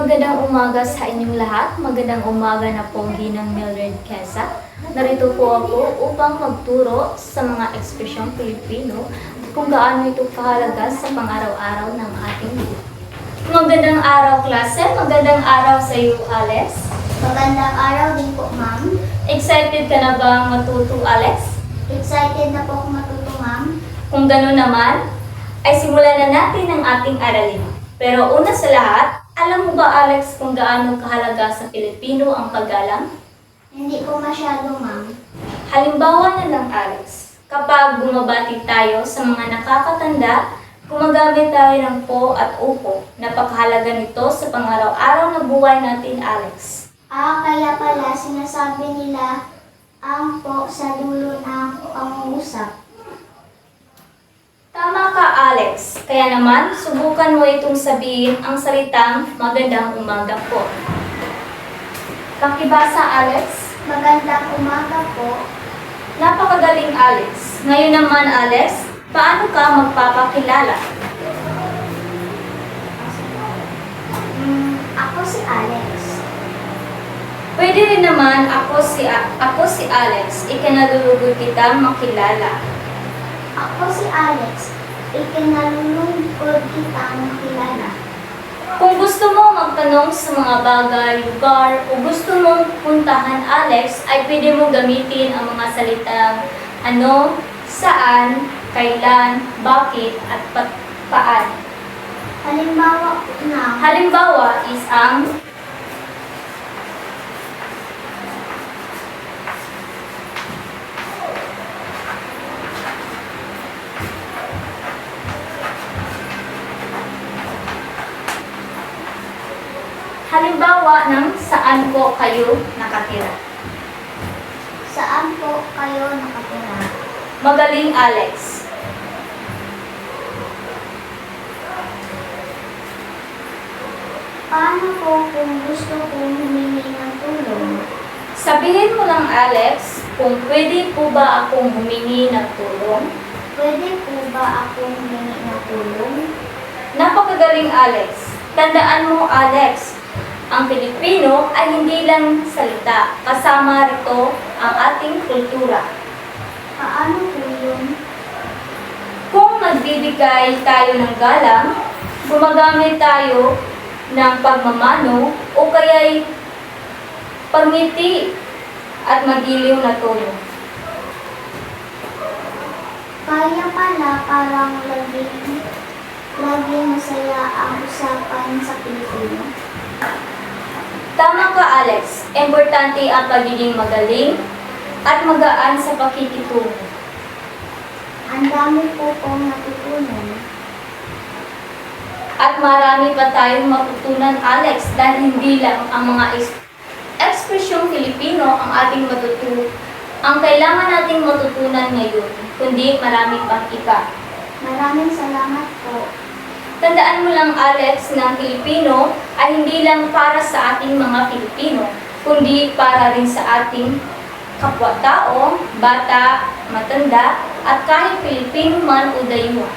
Magandang umaga sa inyong lahat. Magandang umaga na po Ginang Mildred Queza. Narito po ako upang magturo sa mga ekspresyong Pilipino at kung gaano ito kahalaga sa pang-araw-araw ng ating buhay. Magandang araw, klase. Magandang araw sa iyo, Alex. Magandang araw din po, ma'am. Excited ka na bang matuto, Alex? Excited na po ako matuto, ma'am. Kung gano'n naman, ay simulan na natin ang ating aralin. Pero una sa lahat, alam mo ba, Alex, kung gaano kahalaga sa Pilipino ang paggalang? Hindi po masyado, ma'am. Halimbawa na lang, Alex, kapag bumabati tayo sa mga nakakatanda, gumagamit tayo ng po at upo. Napakahalaga nito sa pang-araw-araw na buhay natin, Alex. Kaya pala sinasabi nila ang po sa dulo ng pangungusap. Tama ka, Alex. Kaya naman, subukan mo itong sabihin ang salitang magandang umaga po. Pakibasa, Alex. Magandang umaga po. Napakagaling, Alex. Ngayon naman, Alex, paano ka magpapakilala? Ako si Alex. Pwede rin naman ako si Alex. Ikinalulugod kita makilala. Ako si Alex. Ikinalulungkod kitang makilala. Kung gusto mo magtanong sa mga bagay, lugar, o gusto mong puntahan, Alex, ay pwede mo gamitin ang mga salitang ano, saan, kailan, bakit, at paan. Halimbawa is ang halimbawa ng saan po kayo nakatira. Saan po kayo nakatira? Magaling, Alex. Paano po kung gusto kong humingi ng tulong? Sabihin mo lang, Alex, kung pwede po ba akong humingi ng tulong. Pwede po ba akong humingi ng tulong? Napakagaling, Alex. Tandaan mo, Alex, ang Pilipino ay hindi lang salita, kasama rito ang ating kultura. Paano po yun? Kung nagbibigay tayo ng galang, gumagamit tayo ng pagmamano o kaya'y pagngiti at magiliw na tono. Kaya pala parang laging masaya ang usapan sa Pilipino. Tama ka, Alex. Importante ang pagiging magaling at magaan sa pakikitungo. Ang dami po pong natutunan. At marami pa tayong matutunan, Alex, dahil hindi lang ang mga ekspresyong Filipino ang ating matutunan. Ang kailangan nating matutunan ngayon, kundi marami pang iba. Maraming salamat po. Tandaan mo lang, Alex, na ang Filipino ay hindi lang para sa ating mga Pilipino, kundi para rin sa ating kapwa-tao, bata, matanda, at kahit Pilipino man o dayuhan.